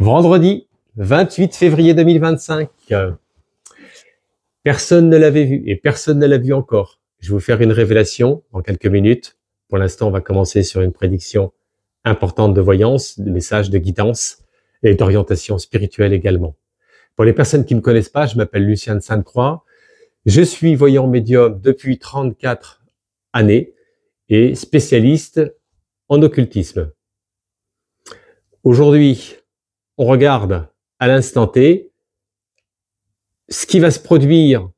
Vendredi 28 février 2025. Personne ne l'avait vu et personne ne l'a vu encore. Je vais vous faire une révélation dans quelques minutes. Pour l'instant, on va commencer sur une prédiction importante de voyance, de message de guidance et d'orientation spirituelle également. Pour les personnes qui ne me connaissent pas, je m'appelle Lucien de Sainte-Croix. Je suis voyant médium depuis 34 années et spécialiste en occultisme. Aujourd'hui, on regarde à l'instant T ce qui va se produire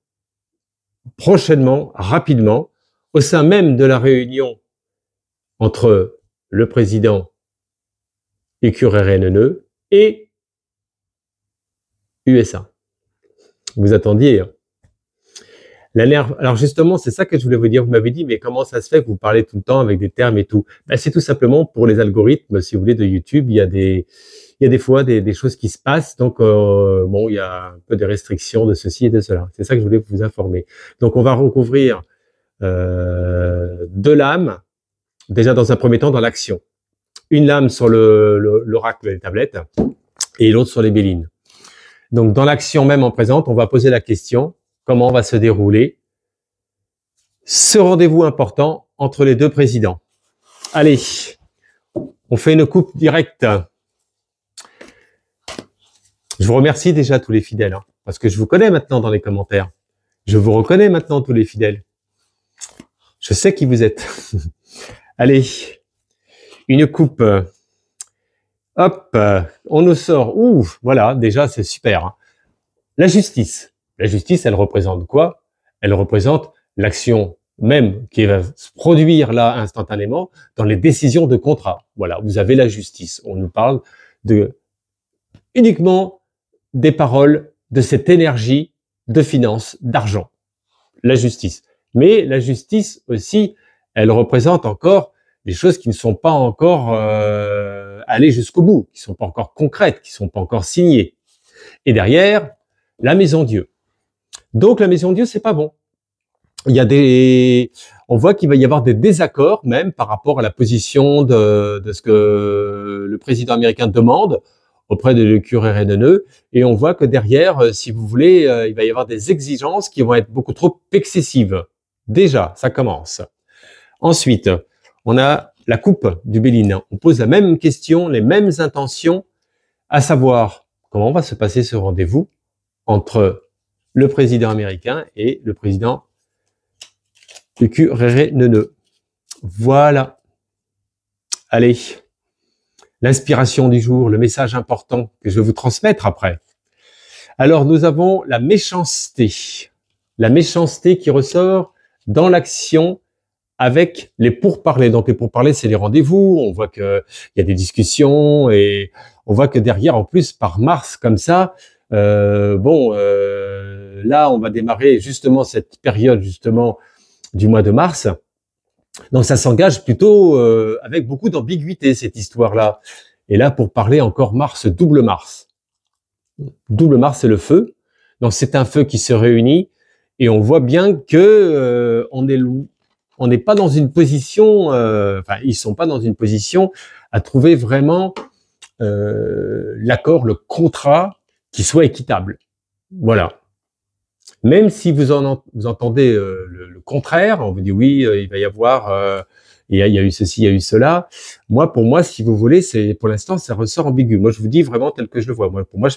prochainement, rapidement, au sein même de la réunion entre le président UQRNNE et USA. Vous attendiez. Hein. Alors justement, c'est ça que je voulais vous dire. Vous m'avez dit, mais comment ça se fait que vous parlez tout le temps avec des termes et tout? Ben, c'est tout simplement pour les algorithmes, si vous voulez, de YouTube. Il y a des fois des choses qui se passent. Donc, bon, il y a un peu des restrictions de ceci et de cela. C'est ça que je voulais vous informer. Donc, on va recouvrir deux lames. Déjà, dans un premier temps, dans l'action. Une lame sur l'oracle des tablettes et l'autre sur les bélines. Donc, dans l'action même en présente, on va poser la question, comment va se dérouler ce rendez-vous important entre les deux présidents. Allez, on fait une coupe directe. Je vous remercie déjà tous les fidèles, hein, parce que je vous connais maintenant dans les commentaires. Je vous reconnais maintenant tous les fidèles. Je sais qui vous êtes. Allez, une coupe. Hop, on nous sort. Ouh, voilà, déjà c'est super. Hein. La justice. La justice, elle représente quoi? Elle représente l'action même qui va se produire là instantanément dans les décisions de contrat. Voilà, vous avez la justice. On nous parle de uniquement des paroles, de cette énergie de finance, d'argent. La justice. Mais la justice aussi, elle représente encore des choses qui ne sont pas encore allées jusqu'au bout, qui ne sont pas encore concrètes, qui ne sont pas encore signées. Et derrière, la maison Dieu. Donc la maison Dieu, c'est pas bon. Il y a on voit qu'il va y avoir des désaccords même par rapport à la position de ce que le président américain demande auprès de l'UQRNNE, et on voit que derrière, si vous voulez, il va y avoir des exigences qui vont être beaucoup trop excessives. Déjà, ça commence. Ensuite, on a la coupe du Béline. On pose la même question, les mêmes intentions, à savoir comment va se passer ce rendez-vous entre le président américain et le président UQRNNE. Voilà. Allez. L'inspiration du jour, le message important que je vais vous transmettre après. Alors, nous avons la méchanceté. La méchanceté qui ressort dans l'action avec les pourparlers. Donc, les pourparlers, c'est les rendez-vous. On voit qu'il y a des discussions et on voit que derrière, en plus, par Mars, comme ça, là, on va démarrer justement cette période justement du mois de mars. Donc, ça s'engage plutôt avec beaucoup d'ambiguïté, cette histoire-là. Et là, pour parler encore Mars, double Mars. Double Mars, c'est le feu. Donc, c'est un feu qui se réunit et on voit bien que on n'est pas dans une position, ils sont pas dans une position à trouver vraiment l'accord, le contrat qui soit équitable. Voilà. Même si vous entendez le contraire, on vous dit oui, il va y avoir, il y a eu ceci, il y a eu cela. Pour moi, si vous voulez, pour l'instant, ça ressort ambigu. Moi, je vous dis vraiment tel que je le vois. Pour moi,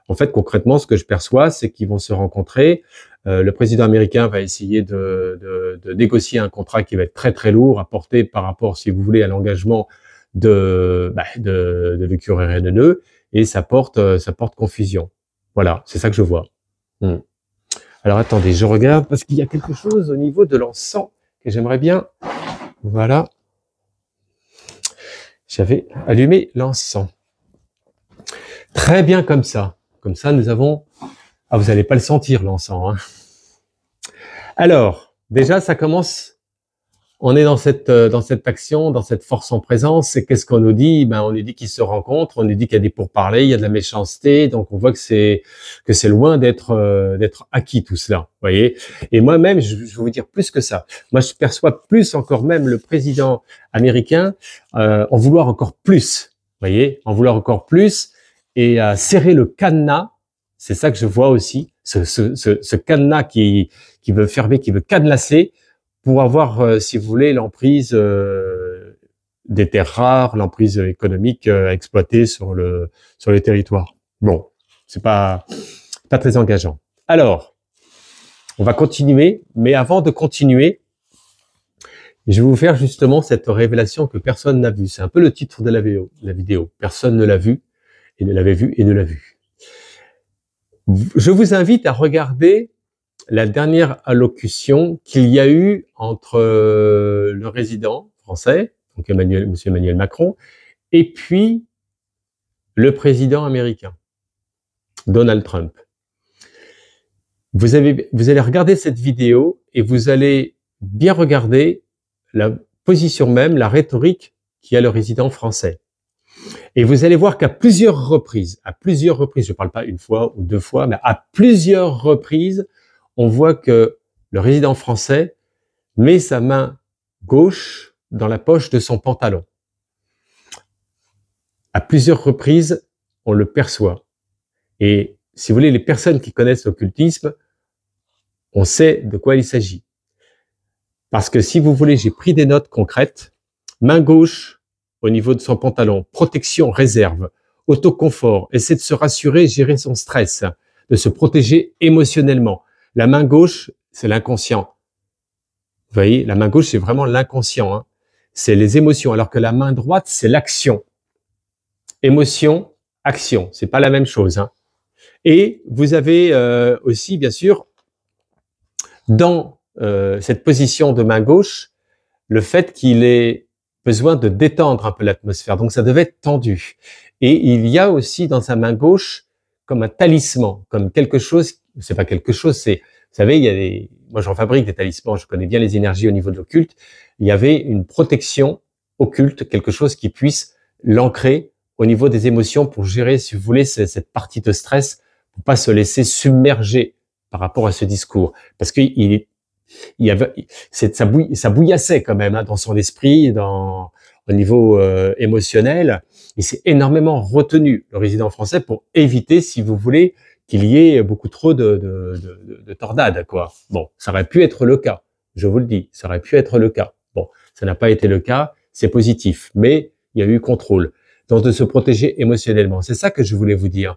en fait, concrètement, ce que je perçois, c'est qu'ils vont se rencontrer. Le président américain va essayer de négocier un contrat qui va être très très lourd à porter par rapport, si vous voulez, à l'engagement de l'UQRNNE, et ça porte confusion. Voilà, c'est ça que je vois. Alors attendez, je regarde parce qu'il y a quelque chose au niveau de l'encens que j'aimerais bien. Voilà. J'avais allumé l'encens. Très bien comme ça. Comme ça, nous avons... Ah, vous n'allez pas le sentir, l'encens. Hein. Alors, déjà, ça commence... On est dans cette action, dans cette force en présence. Et qu'est-ce qu'on nous dit? On nous dit qu'ils se rencontrent, on nous dit qu'il y a des pourparlers, il y a de la méchanceté. Donc on voit que c'est loin d'être acquis tout cela. Vous voyez. Et moi-même, je vais vous dire plus que ça. Moi, je perçois plus encore même le président américain en vouloir encore plus. Vous voyez, en vouloir encore plus. et à serrer le cadenas. C'est ça que je vois aussi, ce cadenas qui veut fermer, qui veut cadenasser pour avoir, si vous voulez, l'emprise des terres rares, l'emprise économique à exploiter sur les territoires. Bon, c'est pas très engageant. Alors, on va continuer, mais avant de continuer, je vais vous faire justement cette révélation que personne n'a vue. C'est un peu le titre de la vidéo. Personne ne l'a vu et ne l'avait vu et ne l'a vu. Je vous invite à regarder la dernière allocution qu'il y a eu entre le résident français, donc Monsieur Emmanuel Macron, et puis le président américain, Donald Trump. Vous allez regarder cette vidéo et vous allez bien regarder la position même, la rhétorique qu'il y a le résident français. Et vous allez voir qu'à plusieurs reprises, je ne parle pas une fois ou deux fois, mais à plusieurs reprises, on voit que le résident français met sa main gauche dans la poche de son pantalon. À plusieurs reprises, on le perçoit. Et si vous voulez, les personnes qui connaissent l'occultisme, on sait de quoi il s'agit. Parce que si vous voulez, j'ai pris des notes concrètes. Main gauche au niveau de son pantalon, protection, réserve, autoconfort, essaie de se rassurer, gérer son stress, de se protéger émotionnellement. La main gauche, c'est l'inconscient. Vous voyez, la main gauche, c'est vraiment l'inconscient. Hein. C'est les émotions, alors que la main droite, c'est l'action. Émotion, action, c'est pas la même chose. Hein. Et vous avez aussi, bien sûr, dans cette position de main gauche, le fait qu'il ait besoin de détendre un peu l'atmosphère. Donc, ça devait être tendu. Et il y a aussi dans sa main gauche comme un talisman, comme quelque chose, c'est pas quelque chose, c'est, vous savez, il y a moi j'en fabrique des talismans, je connais bien les énergies au niveau de l'occulte. Il y avait une protection occulte, quelque chose qui puisse l'ancrer au niveau des émotions pour gérer, si vous voulez, cette partie de stress, pour pas se laisser submerger par rapport à ce discours. Parce que ça bouillassait quand même hein, dans son esprit, au niveau émotionnel. Il s'est énormément retenu, le résident français, pour éviter, si vous voulez, qu'il y ait beaucoup trop de tornades, quoi. Bon, ça aurait pu être le cas, je vous le dis, ça aurait pu être le cas. Bon, ça n'a pas été le cas, c'est positif, mais il y a eu contrôle. Donc, de se protéger émotionnellement. C'est ça que je voulais vous dire.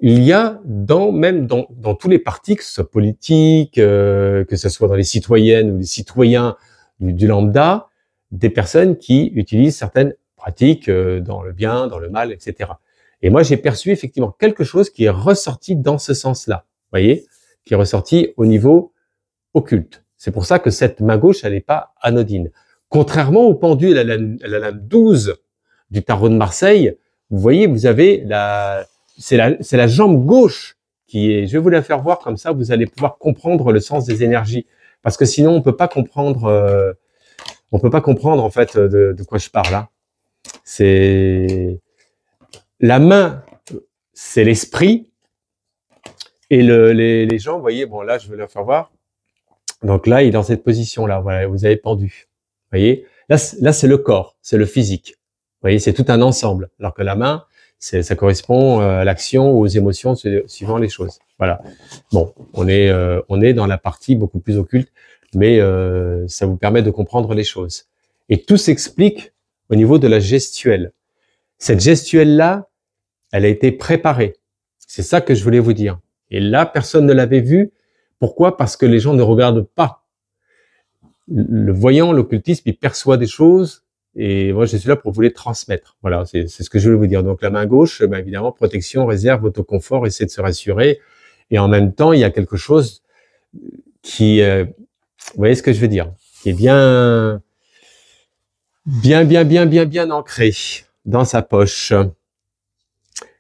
Il y a même dans tous les partis, que ce soit politique, que ce soit dans les citoyennes ou les citoyens du lambda, des personnes qui utilisent certaines pratiques dans le bien, dans le mal, etc. Et moi, j'ai perçu effectivement quelque chose qui est ressorti dans ce sens-là, voyez, qui est ressorti au niveau occulte. C'est pour ça que cette main gauche, elle n'est pas anodine. Contrairement au pendule à la 12 du tarot de Marseille, vous voyez, vous avez c'est la jambe gauche qui est, je vais vous la faire voir comme ça, vous allez pouvoir comprendre le sens des énergies. Parce que sinon, on peut pas comprendre en fait de quoi je parle là. C'est la main, c'est l'esprit et les gens, vous voyez, bon là, je vais leur faire voir. Donc là, il est dans cette position-là, voilà, vous avez pendu. Vous voyez, là c'est le corps, c'est le physique. Vous voyez, c'est tout un ensemble. Alors que la main, ça correspond à l'action, aux émotions, suivant les choses. Voilà. Bon, on est dans la partie beaucoup plus occulte, mais ça vous permet de comprendre les choses. Et tout s'explique au niveau de la gestuelle. Cette gestuelle-là, elle a été préparée. C'est ça que je voulais vous dire. Et là, personne ne l'avait vu. Pourquoi? Parce que les gens ne regardent pas. Le voyant, l'occultisme, il perçoit des choses. Et moi, je suis là pour vous les transmettre. Voilà, c'est ce que je voulais vous dire. Donc, la main gauche, ben, évidemment, protection, réserve, autoconfort, essayer de se rassurer. Et en même temps, il y a quelque chose qui, vous voyez ce que je veux dire, qui est bien ancré dans sa poche.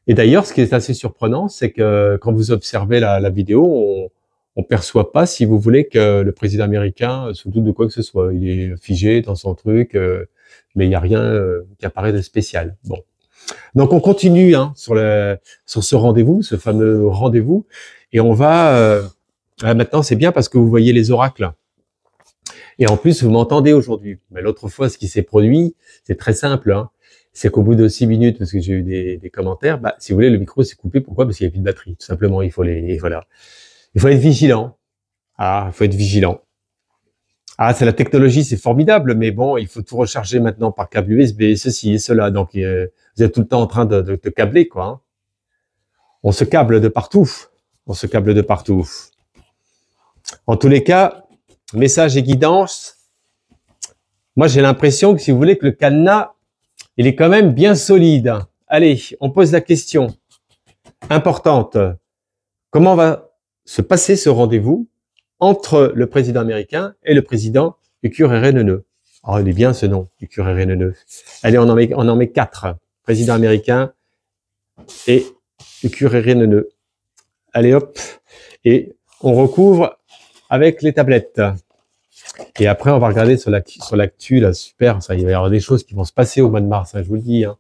Et d'ailleurs, ce qui est assez surprenant, c'est que quand vous observez la vidéo, on perçoit pas, si vous voulez, que le président américain se doute de quoi que ce soit. Il est figé dans son truc, mais il n'y a rien qui apparaît de spécial. Bon, donc on continue hein, sur ce rendez-vous, ce fameux rendez-vous, et on va maintenant c'est bien parce que vous voyez les oracles. Et en plus, vous m'entendez aujourd'hui. Mais l'autre fois, ce qui s'est produit, c'est très simple. Hein. c'est qu'au bout de 6 minutes, parce que j'ai eu des commentaires, bah, si vous voulez, le micro s'est coupé. Pourquoi? Parce qu'il n'y a plus de batterie. Tout simplement, voilà. Il faut être vigilant. Ah, il faut être vigilant. Ah, c'est la technologie, c'est formidable, mais bon, il faut tout recharger maintenant par câble USB, ceci et cela. Donc, vous êtes tout le temps en train de câbler, quoi. Hein. On se câble de partout. On se câble de partout. En tous les cas, message et guidance. Moi, j'ai l'impression que si vous voulez que le cadenas, il est quand même bien solide. Allez, on pose la question importante. Comment va se passer ce rendez-vous entre le président américain et le président Ukur-Erenene? Oh, il est bien ce nom, Ukur-Erenene. Allez, on en met 4. Président américain et Ukur-Erenene. Allez, hop. Et on recouvre avec les tablettes. Et après, on va regarder sur l'actu, là, super, ça, il va y avoir des choses qui vont se passer au mois de mars, hein, je vous le dis. Hein.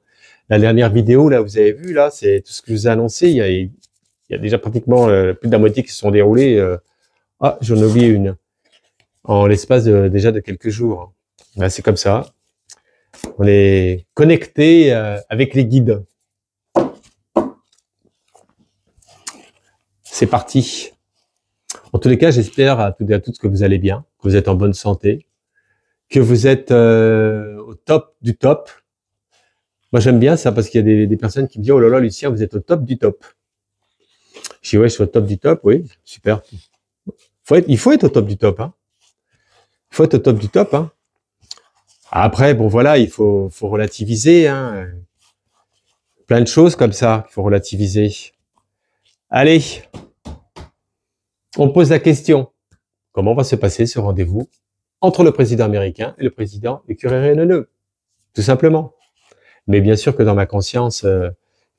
La dernière vidéo, là, vous avez vu, là, c'est tout ce que je vous ai annoncé. Il y a déjà pratiquement plus de la moitié qui se sont déroulées. Ah, j'en ai oublié une. En l'espace déjà de quelques jours. Là, c'est comme ça. On est connecté avec les guides. C'est parti. En tous les cas, j'espère à toutes et à tous que vous allez bien, que vous êtes en bonne santé, que vous êtes au top du top. Moi, j'aime bien ça parce qu'il y a des personnes qui me disent « Oh là là, Lucien, vous êtes au top du top. » Je dis « Ouais, je suis au top du top. » Oui, super. Il faut être au top du top. Hein. Il faut être au top du top. Hein. Après, bon voilà, il faut relativiser. Hein. Plein de choses comme ça qu'il faut relativiser. Allez, on pose la question. Comment va se passer ce rendez-vous entre le président américain et le président Ukur-Erenene? Tout simplement. Mais bien sûr que dans ma conscience,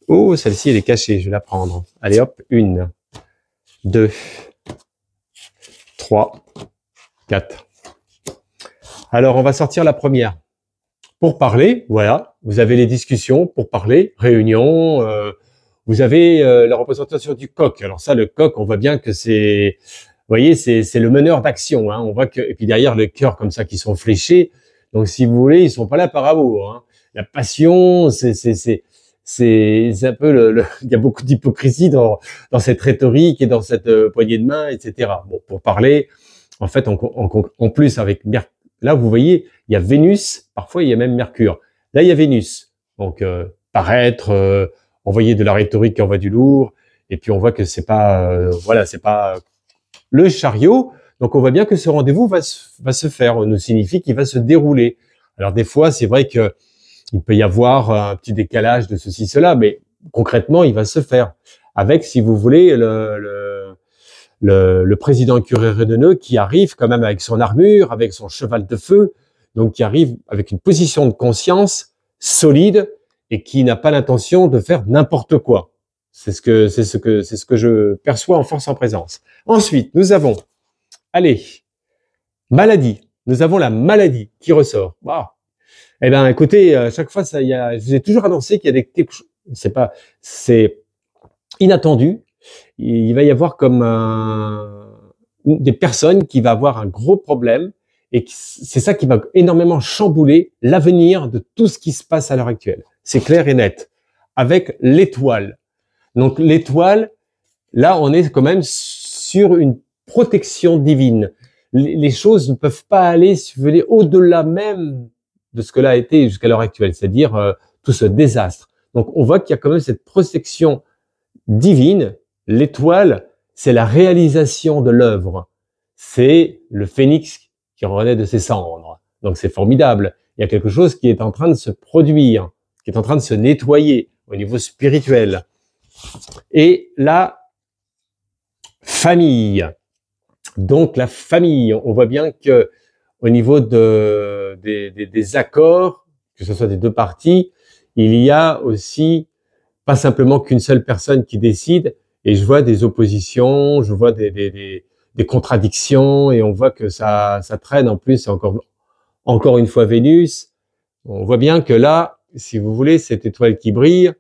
oh, celle-ci, elle est cachée, je vais la prendre. Allez hop, 1, 2, 3, 4. Alors, on va sortir la première. Pour parler, voilà, vous avez les discussions pour parler, réunion, vous avez la représentation du coq. Alors ça, le coq, on voit bien que c'est, vous voyez, c'est le meneur d'action. Hein. On voit que, et puis derrière, le cœur comme ça qui sont fléchés. Donc, si vous voulez, ils sont pas là par amour. Hein. La passion, c'est un peu il y a beaucoup d'hypocrisie dans cette rhétorique et dans cette poignée de main, etc. Bon, pour parler, en fait, en plus avec là, vous voyez, il y a Vénus, parfois il y a même Mercure. Là, il y a Vénus. Donc, paraître, envoyer de la rhétorique qui envoie du lourd, et puis on voit que c'est pas, voilà, c'est pas le chariot. Donc, on voit bien que ce rendez-vous va se faire. On nous signifie qu'il va se dérouler. Alors, des fois, c'est vrai que il peut y avoir un petit décalage de ceci, cela, mais concrètement, il va se faire. Avec, si vous voulez, le président Ukur-Erenene qui arrive quand même avec son armure, avec son cheval de feu, donc qui arrive avec une position de conscience solide et qui n'a pas l'intention de faire n'importe quoi. C'est ce que je perçois en force en présence. Ensuite, nous avons, allez, maladie. Nous avons la maladie qui ressort. Wow. Eh ben, écoutez, à chaque fois, je vous ai toujours annoncé qu'il y a c'est inattendu. Il va y avoir comme des personnes qui va avoir un gros problème et c'est ça qui va énormément chambouler l'avenir de tout ce qui se passe à l'heure actuelle. C'est clair et net. Avec l'étoile. Donc, l'étoile, là, on est quand même sur une protection divine. Les choses ne peuvent pas aller, si vous voulez, au-delà même de ce que là a été jusqu'à l'heure actuelle, c'est-à-dire tout ce désastre. Donc, on voit qu'il y a quand même cette protection divine. L'étoile, c'est la réalisation de l'œuvre. C'est le phénix qui renaît de ses cendres. Donc, c'est formidable. Il y a quelque chose qui est en train de se produire, qui est en train de se nettoyer au niveau spirituel. Et la famille. Donc, la famille, on voit bien que au niveau des accords, que ce soit des deux parties, il y a aussi pas simplement qu'une seule personne qui décide, et je vois des oppositions, je vois des contradictions, et on voit que ça traîne en plus, encore une fois Vénus. On voit bien que là, si vous voulez, cette étoile qui brille,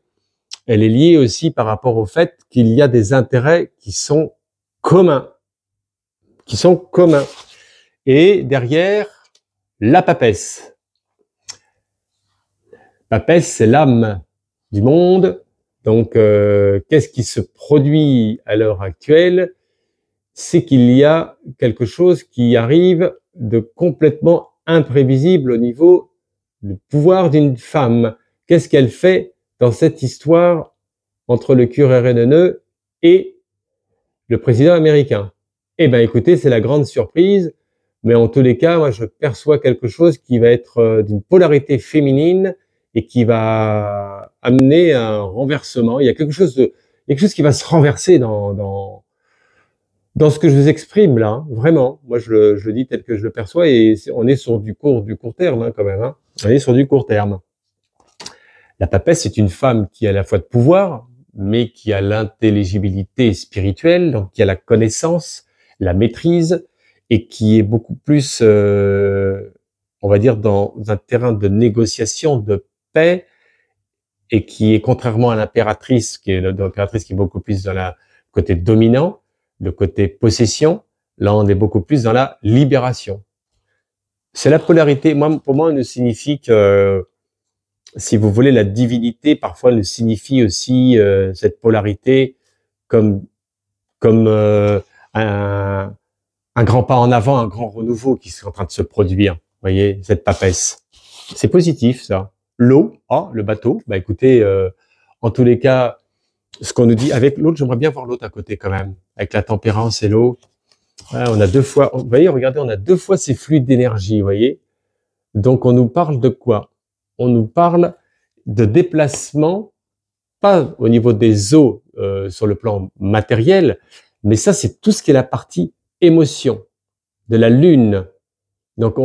elle est liée aussi par rapport au fait qu'il y a des intérêts qui sont communs. Et derrière, la papesse. Papesse, c'est l'âme du monde. Donc, qu'est-ce qui se produit à l'heure actuelle? C'est qu'il y a quelque chose qui arrive de complètement imprévisible au niveau du pouvoir d'une femme. Qu'est-ce qu'elle fait dans cette histoire entre le curé RNNE et le président américain? Eh ben, écoutez, c'est la grande surprise, mais en tous les cas, moi, je perçois quelque chose qui va être d'une polarité féminine et qui va amener un renversement. Il y a quelque chose qui va se renverser dans ce que je vous exprime là, hein, vraiment. Moi, je le dis tel que je le perçois et on est sur du court terme hein, quand même. Hein. On est sur du court terme. La papesse, c'est une femme qui a à la fois de pouvoir, mais qui a l'intelligibilité spirituelle, donc qui a la connaissance, la maîtrise, et qui est beaucoup plus, on va dire, dans un terrain de négociation, de paix, et qui est contrairement à l'impératrice, qui est beaucoup plus dans le côté dominant, le côté possession. Là, on est beaucoup plus dans la libération. C'est la polarité. Pour moi, elle signifie que, si vous voulez, la divinité parfois elle signifie aussi cette polarité comme un grand pas en avant, un grand renouveau qui est en train de se produire. Vous voyez, cette papesse. C'est positif, ça. L'eau, le bateau. Bah écoutez, en tous les cas, ce qu'on nous dit avec l'autre, j'aimerais bien voir l'autre à côté quand même, avec la tempérance et l'eau. Ouais, on a deux fois, vous voyez, regardez, on a deux fois ces fluides d'énergie, vous voyez. Donc on nous parle de quoi? On nous parle de déplacement, pas au niveau des eaux sur le plan matériel, mais ça c'est tout ce qui est la partie émotion de la lune. Donc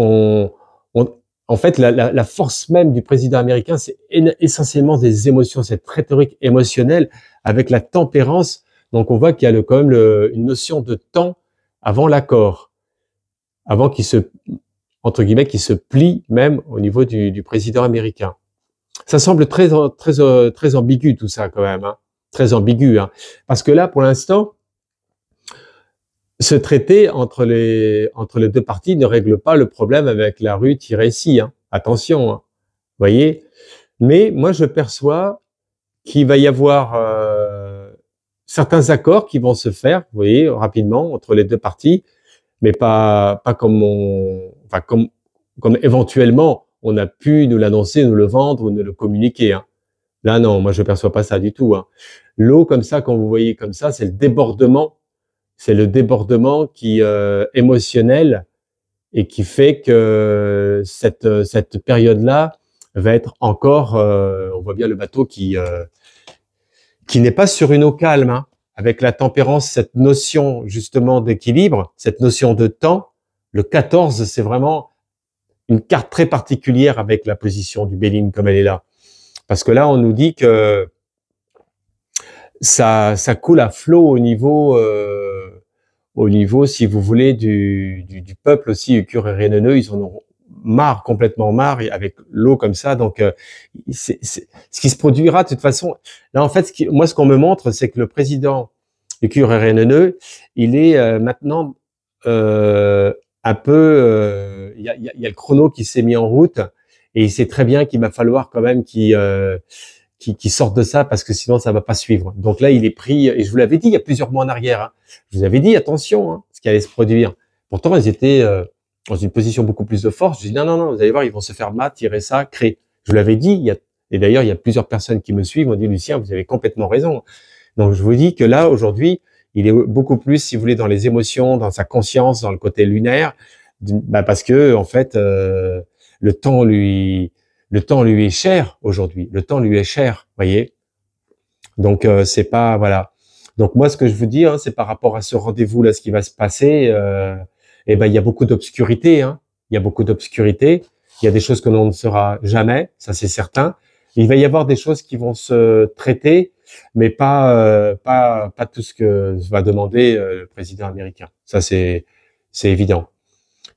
en fait la force même du président américain, c'est essentiellement des émotions, cette rhétorique émotionnelle avec la tempérance. Donc on voit qu'il y a quand même une notion de temps avant l'accord, avant qu'il se entre guillemets, qui se plie même au niveau du président américain. Ça semble très ambigu tout ça quand même, hein, très ambigu, hein, parce que là, pour l'instant, ce traité entre les deux parties ne règle pas le problème avec la rue Tiresi, hein. Attention, hein, voyez. Mais moi, je perçois qu'il va y avoir certains accords qui vont se faire, vous voyez, rapidement entre les deux parties, mais pas comme éventuellement on a pu nous l'annoncer, nous le vendre ou nous le communiquer. Hein. Là, non, moi je perçois pas ça du tout. Hein. L'eau comme ça, quand vous voyez comme ça, c'est le débordement qui émotionnel et qui fait que cette période-là va être encore, on voit bien le bateau qui n'est pas sur une eau calme. Hein. Avec la tempérance, cette notion justement d'équilibre, cette notion de temps, le 14, c'est vraiment une carte très particulière avec la position du Béline comme elle est là. Parce que là, on nous dit que ça coule à flot au niveau, si vous voulez, du peuple aussi, du curé RNNE, ils en ont marre, complètement marre, avec l'eau comme ça. Donc, c'est ce qui se produira de toute façon. Là, en fait, moi, ce qu'on me montre, c'est que le président du curé RNNE, il est maintenant un peu, il y a le chrono qui s'est mis en route et il sait très bien qu'il va falloir quand même qu'il sorte de ça parce que sinon ça va pas suivre. Donc là, il est pris, et je vous l'avais dit il y a plusieurs mois en arrière, hein, je vous avais dit attention, hein, ce qui allait se produire. Pourtant, ils étaient dans une position beaucoup plus de force. Je dis non, vous allez voir, ils vont se faire tirer ça, créer. Je vous l'avais dit, et d'ailleurs, il y a plusieurs personnes qui me suivent, m'ont dit Lucien, vous avez complètement raison. Donc je vous dis que là, aujourd'hui, il est beaucoup plus, si vous voulez, dans les émotions, dans sa conscience, dans le côté lunaire, parce que en fait, le temps lui est cher aujourd'hui. Le temps lui est cher, voyez. Donc c'est pas voilà. Donc moi, ce que je vous dis, hein, c'est par rapport à ce rendez-vous là, ce qui va se passer. Eh ben, il y a beaucoup d'obscurité. Hein. Il y a beaucoup d'obscurité. Il y a des choses que l'on ne saura jamais, ça c'est certain. Il va y avoir des choses qui vont se traiter, mais pas tout ce que va demander le président américain. Ça c'est évident.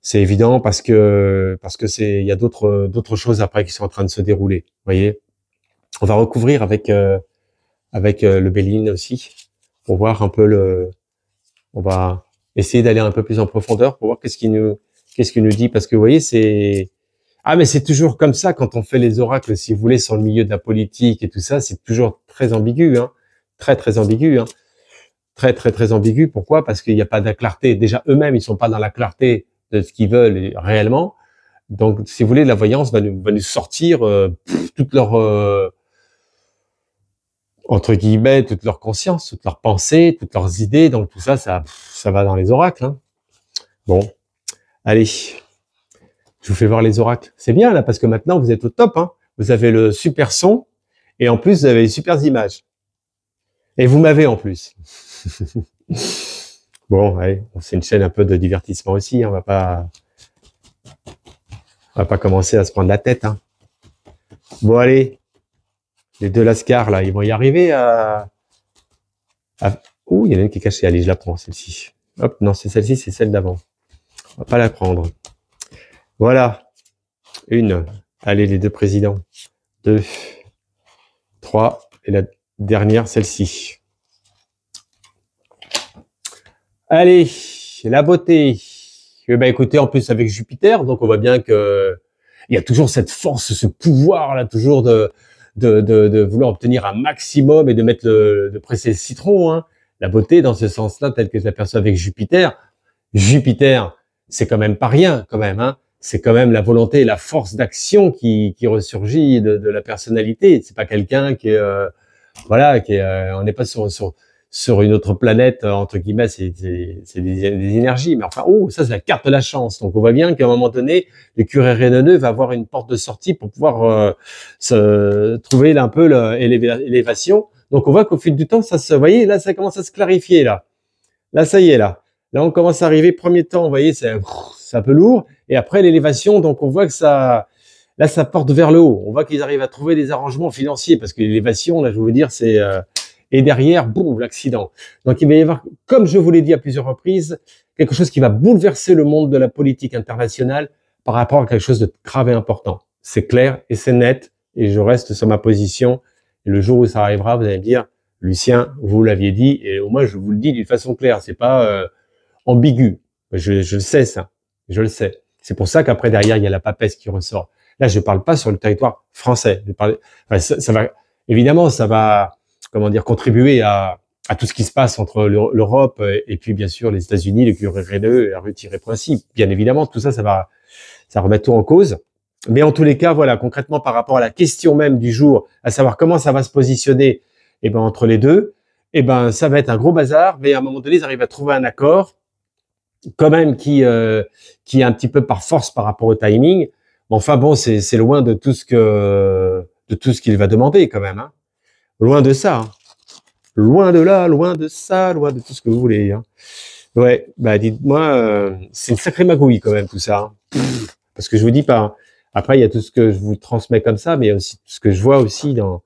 C'est évident parce que il y a d'autres choses après qui sont en train de se dérouler. Vous voyez, on va recouvrir avec le Béline aussi pour voir un peu on va essayer d'aller un peu plus en profondeur pour voir qu'est-ce qu'il nous dit parce que vous voyez c'est Ah, mais c'est toujours comme ça quand on fait les oracles, si vous voulez, sur le milieu de la politique et tout ça, c'est toujours très ambigu, hein. Très, très ambigu, hein. Très, très, très ambigu. Pourquoi? Parce qu'il n'y a pas de clarté. Déjà, eux-mêmes, ils sont pas dans la clarté de ce qu'ils veulent réellement. Donc, si vous voulez, la voyance va nous sortir toute leur, entre guillemets, toute leur conscience, toute leur pensée, toutes leurs idées. Donc, tout ça, ça va dans les oracles, hein. Bon, allez. Je vous fais voir les oracles. C'est bien là parce que maintenant vous êtes au top, hein. Vous avez le super son et en plus vous avez les super images. Et vous m'avez en plus. Bon, allez, c'est une chaîne un peu de divertissement aussi. Hein. On va pas commencer à se prendre la tête. Hein. Bon, allez, les deux lascars là, ils vont y arriver Ouh, il y en a une qui est cachée. Allez, je la prends celle-ci. Hop, non, c'est celle-ci, c'est celle d'avant. On va pas la prendre. Voilà. Une. Allez, les deux présidents. 2, 3. Et la dernière, celle-ci. Allez, la beauté. Eh ben, écoutez, en plus avec Jupiter, donc on voit bien que il y a toujours cette force, ce pouvoir là, toujours de vouloir obtenir un maximum et de presser le citron. Hein. La beauté, dans ce sens-là, tel que je l'aperçois avec Jupiter. Jupiter, c'est quand même pas rien, quand même. Hein. C'est quand même la volonté et la force d'action qui ressurgit de la personnalité. C'est pas quelqu'un qui est voilà, on n'est pas sur une autre planète entre guillemets. C'est des énergies. Mais enfin, oh, ça c'est la carte de la chance. Donc on voit bien qu'à un moment donné, le curé Renoneux va avoir une porte de sortie pour pouvoir se trouver là, un peu l'élévation. Donc on voit qu'au fil du temps, vous voyez, là, ça commence à se clarifier là. Là, ça y est là. Là, on commence à arriver. Premier temps, vous voyez, c'est un peu lourd. Et après l'élévation, donc on voit que ça, là, ça porte vers le haut. On voit qu'ils arrivent à trouver des arrangements financiers parce que l'élévation, là, je veux dire, c'est et derrière, boum, l'accident. Donc il va y avoir, comme je vous l'ai dit à plusieurs reprises, quelque chose qui va bouleverser le monde de la politique internationale par rapport à quelque chose de grave et important. C'est clair et c'est net. Et je reste sur ma position. Et le jour où ça arrivera, vous allez me dire, Lucien, vous l'aviez dit, et au moins je vous le dis d'une façon claire. C'est pas ambigu. Je le sais ça. Je le sais. C'est pour ça qu'après derrière il y a la papesse qui ressort. Là, je parle pas sur le territoire français. Enfin, ça va évidemment, ça va comment dire contribuer à tout ce qui se passe entre l'Europe et puis bien sûr les États-Unis, le curé Reneux et la rue Thierry-Poincy. Bien évidemment, tout ça, ça va remettre tout en cause. Mais en tous les cas, voilà, concrètement par rapport à la question même du jour, à savoir comment ça va se positionner, entre les deux, ça va être un gros bazar. Mais à un moment donné, ils arrivent à trouver un accord quand même qui est un petit peu par force par rapport au timing. Enfin bon, c'est loin de tout ce qu'il va demander quand même. Hein. Loin de ça. Hein. Loin de là, loin de ça, loin de tout ce que vous voulez. Hein. Ouais, bah dites-moi, c'est une sacrée magouille quand même tout ça. Hein. Parce que je vous dis pas. Hein. Après, il y a tout ce que je vous transmets comme ça, mais il y a aussi tout ce que je vois aussi dans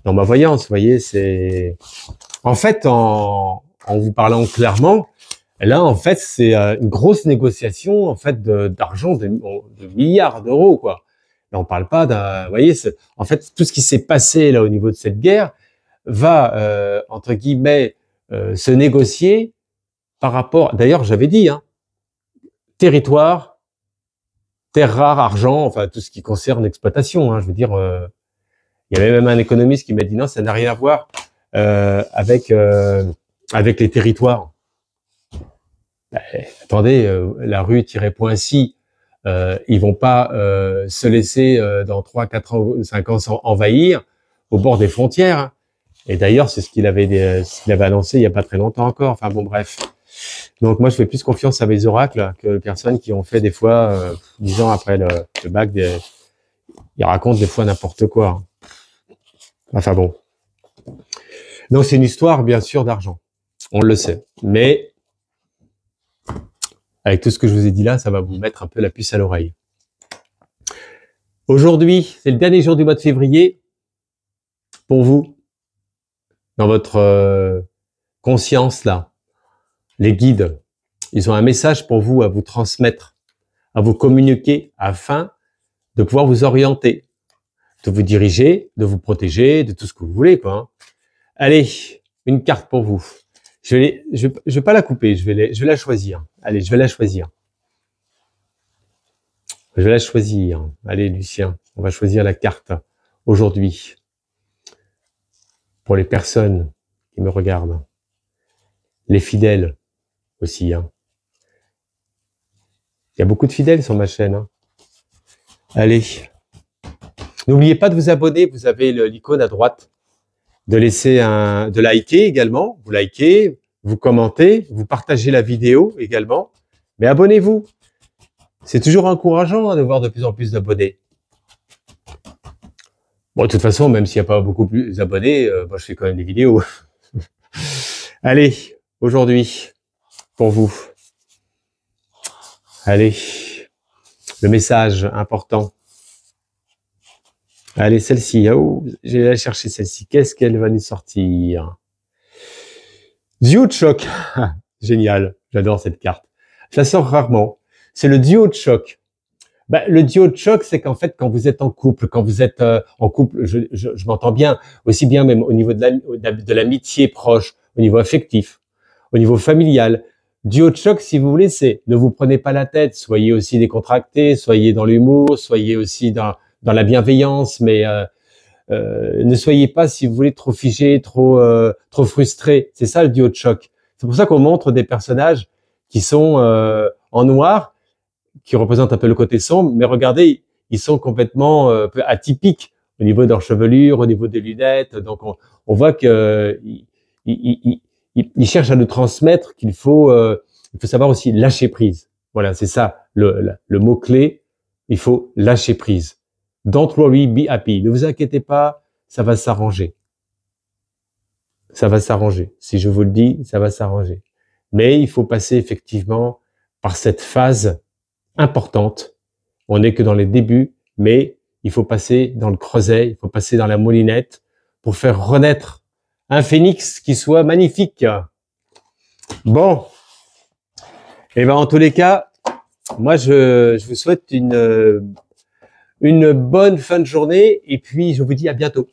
ma voyance. Vous voyez, c'est en fait en vous parlant clairement. Là, en fait, c'est une grosse négociation en fait d'argent de milliards d'euros, quoi. Là, on parle pas d'un, vous voyez, en fait, tout ce qui s'est passé là au niveau de cette guerre va entre guillemets se négocier par rapport. D'ailleurs, j'avais dit, hein, territoire, terres rares, argent, enfin tout ce qui concerne l'exploitation. Hein, je veux dire, il y avait même un économiste qui m'a dit non, ça n'a rien à voir avec les territoires. Attendez, la rue Poincy, ils vont pas se laisser dans 3, 4 ans, 5 ans envahir au bord des frontières. Hein. Et d'ailleurs, c'est ce qu'il avait annoncé il y a pas très longtemps encore. Enfin bon, bref. Donc moi, je fais plus confiance à mes oracles que les personnes qui ont fait des fois, 10 ans après le bac, ils racontent des fois n'importe quoi. Hein. Enfin bon. Donc c'est une histoire, bien sûr, d'argent. On le sait. Mais avec tout ce que je vous ai dit là, ça va vous mettre un peu la puce à l'oreille. Aujourd'hui, c'est le dernier jour du mois de février. Pour vous, dans votre conscience là, les guides, ils ont un message pour vous à vous transmettre, à vous communiquer afin de pouvoir vous orienter, de vous diriger, de vous protéger, de tout ce que vous voulez, quoi. Hein. Allez, une carte pour vous. Je vais pas la couper, je vais la choisir. Allez, je vais la choisir. Je vais la choisir. Allez, Lucien, on va choisir la carte aujourd'hui pour les personnes qui me regardent. Les fidèles aussi. Hein. Il y a beaucoup de fidèles sur ma chaîne. Hein. Allez. N'oubliez pas de vous abonner. Vous avez l'icône à droite. De liker également. Vous likez, vous commentez, vous partagez la vidéo également. Mais abonnez-vous. C'est toujours encourageant hein, de voir de plus en plus d'abonnés. Bon, de toute façon, même s'il n'y a pas beaucoup plus d'abonnés, moi, je fais quand même des vidéos. Allez, aujourd'hui, pour vous. Allez, le message important. Allez, celle-ci. Oh, je vais aller chercher celle-ci. Qu'est-ce qu'elle va nous sortir? Duo de choc. Génial. J'adore cette carte. Je la sors rarement. C'est le duo de choc. Ben, le duo de choc, c'est qu'en fait, quand vous êtes en couple, je m'entends bien, aussi bien même au niveau de l'amitié proche, au niveau affectif, au niveau familial. Duo de choc, si vous voulez, c'est ne vous prenez pas la tête, soyez aussi décontractés, soyez dans l'humour, soyez aussi dans la bienveillance, mais ne soyez pas, si vous voulez, trop figé, trop frustré. C'est ça le duo de choc. C'est pour ça qu'on montre des personnages qui sont en noir, qui représentent un peu le côté sombre, mais regardez, ils sont complètement atypiques au niveau de leur chevelure, au niveau des lunettes. Donc on voit que ils cherchent à nous transmettre qu'il faut savoir aussi lâcher prise. Voilà, c'est ça le mot clé. Il faut lâcher prise. Don't worry, be happy. Ne vous inquiétez pas, ça va s'arranger. Ça va s'arranger. Si je vous le dis, ça va s'arranger. Mais il faut passer effectivement par cette phase importante. On n'est que dans les débuts, mais il faut passer dans le creuset, il faut passer dans la moulinette pour faire renaître un phénix qui soit magnifique. Bon. Et ben en tous les cas, moi je vous souhaite une bonne fin de journée et puis je vous dis à bientôt.